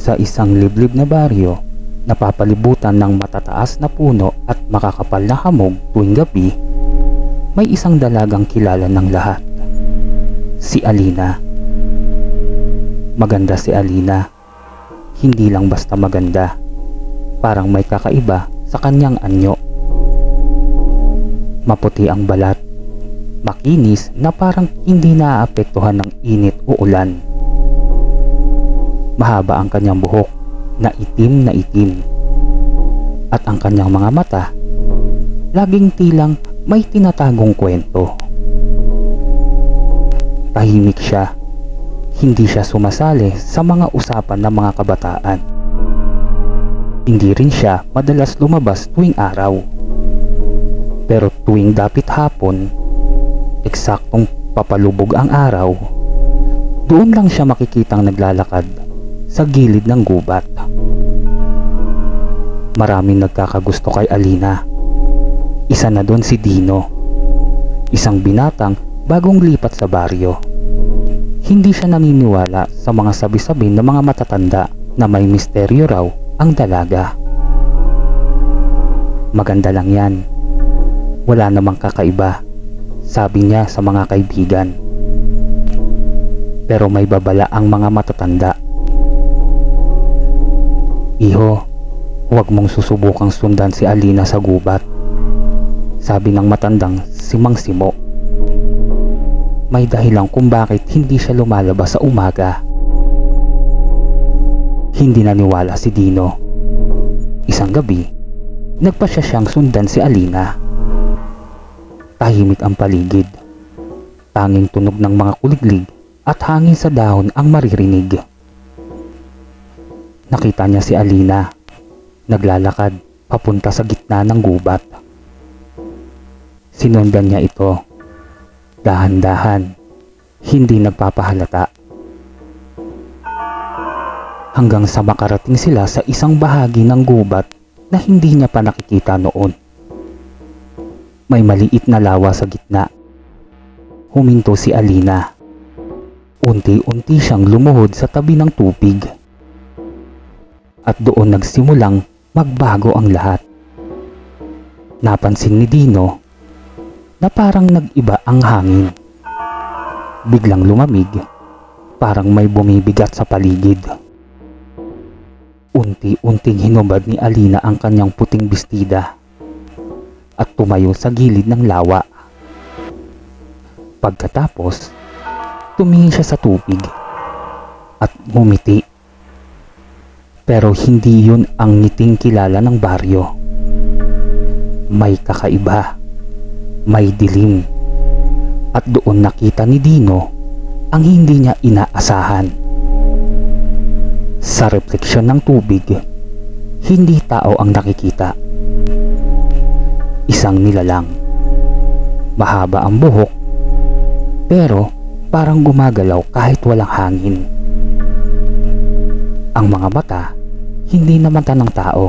Sa isang liblib na baryo, napapalibutan ng matataas na puno at makakapal na hamog tuwing gabi, may isang dalagang kilala ng lahat. Si Alina. Maganda si Alina. Hindi lang basta maganda. Parang may kakaiba sa kanyang anyo. Maputi ang balat. Makinis na parang hindi naaapektuhan ng init o ulan. Mahaba ang kanyang buhok na itim. At ang kanyang mga mata, laging tilang may tinatagong kwento. Tahimik siya. Hindi siya sumasali sa mga usapan ng mga kabataan. Hindi rin siya madalas lumabas tuwing araw. Pero tuwing dapit hapon, eksaktong papalubog ang araw, doon lang siya makikitang naglalakad sa gilid ng gubat. Maraming nagkakagusto kay Alina. Isa na doon si Dino, isang binatang bagong lipat sa baryo. Hindi siya naniniwala sa mga sabi-sabi ng mga matatanda na may misteryo raw ang dalaga. Maganda lang yan. Wala namang kakaiba, sabi niya sa mga kaibigan. Pero may babala ang mga matatanda. Iho, huwag mong susubukang sundan si Alina sa gubat, sabi ng matandang si Mang Simo. May dahilan kung bakit hindi siya lumalabas sa umaga. Hindi naniwala si Dino. Isang gabi, nagpasya siyang sundan si Alina. Tahimik ang paligid. Tanging tunog ng mga kuliglig at hangin sa dahon ang maririnig. Nakita niya si Alina, naglalakad papunta sa gitna ng gubat. Sinundan niya ito, dahan-dahan, hindi nagpapahalata. Hanggang sa makarating sila sa isang bahagi ng gubat na hindi niya pa nakikita noon. May maliit na lawa sa gitna. Huminto si Alina. Unti-unti siyang lumuhod sa tabi ng tubig. At doon nagsimulang magbago ang lahat. Napansin ni Dino na parang nag-iba ang hangin. Biglang lumamig, parang may bumibigat sa paligid. Unti-unting hinubad ni Alina ang kanyang puting bestida at tumayo sa gilid ng lawa. Pagkatapos, tumingin siya sa tubig at ngumiti. Pero hindi yun ang ngiting kilala ng baryo. May kakaiba, may dilim, at doon nakita ni Dino ang hindi niya inaasahan. Sa refleksyon ng tubig, hindi tao ang nakikita. Isang nilalang. Mahaba ang buhok, pero parang gumagalaw kahit walang hangin. Ang mga mata, hindi na mata ng tao,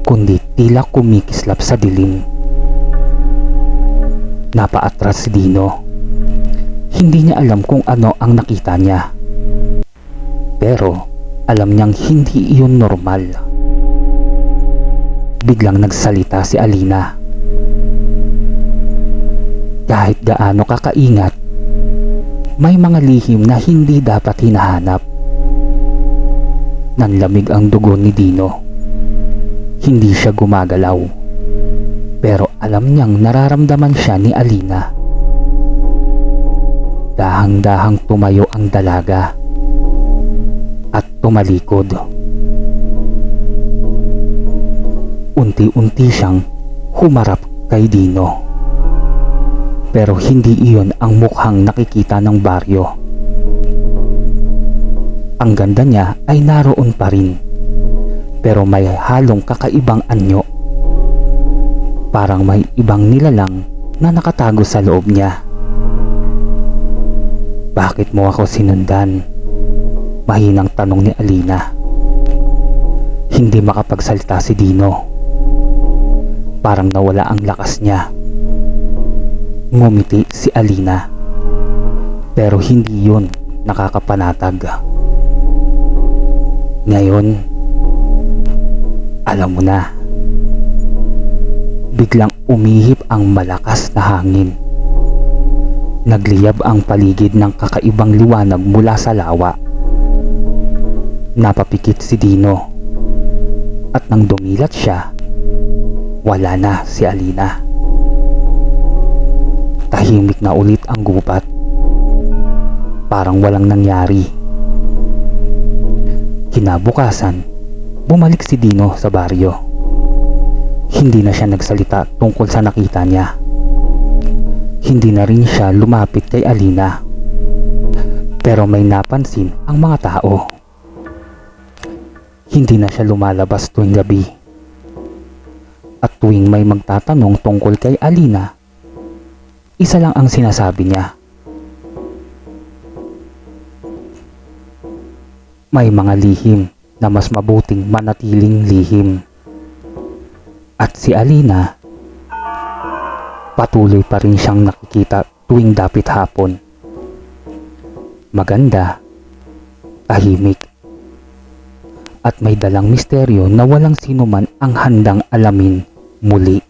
kundi tila kumikislap sa dilim. Napaatras si Dino. Hindi niya alam kung ano ang nakita niya. Pero alam niyang hindi iyon normal. Biglang nagsalita si Alina. Kahit gaano kakaingat, may mga lihim na hindi dapat hinahanap. Nanlamig ang dugo ni Dino. Hindi siya gumagalaw. Pero alam niyang nararamdaman siya ni Alina. Dahang-dahang tumayo ang dalaga at tumalikod. Unti-unti siyang humarap kay Dino. Pero hindi iyon ang mukhang nakikita ng baryo. Ang ganda niya ay naroon pa rin, pero may halong kakaibang anyo. Parang may ibang nilalang na nakatago sa loob niya. Bakit mo ako sinundan? Mahinang tanong ni Alina. Hindi makapagsalita si Dino. Parang nawala ang lakas niya. Ngumiti si Alina. Pero hindi yun nakakapanatag. Ngayon, alam mo na. Biglang umihip ang malakas na hangin. Nagliyab ang paligid ng kakaibang liwanag mula sa lawa. Napapikit si Dino. At nang dumilat siya, wala na si Alina. Tahimik na ulit ang gubat. Parang walang nangyari. Kinabukasan, bumalik si Dino sa baryo. Hindi na siya nagsalita tungkol sa nakita niya. Hindi na rin siya lumapit kay Alina. Pero may napansin ang mga tao. Hindi na siya lumalabas tuwing gabi. At tuwing may magtatanong tungkol kay Alina, isa lang ang sinasabi niya. May mga lihim na mas mabuting manatiling lihim. At si Alina, patuloy pa rin siyang nakikita tuwing dapit hapon. Maganda, tahimik, at may dalang misteryo na walang sinuman ang handang alamin muli.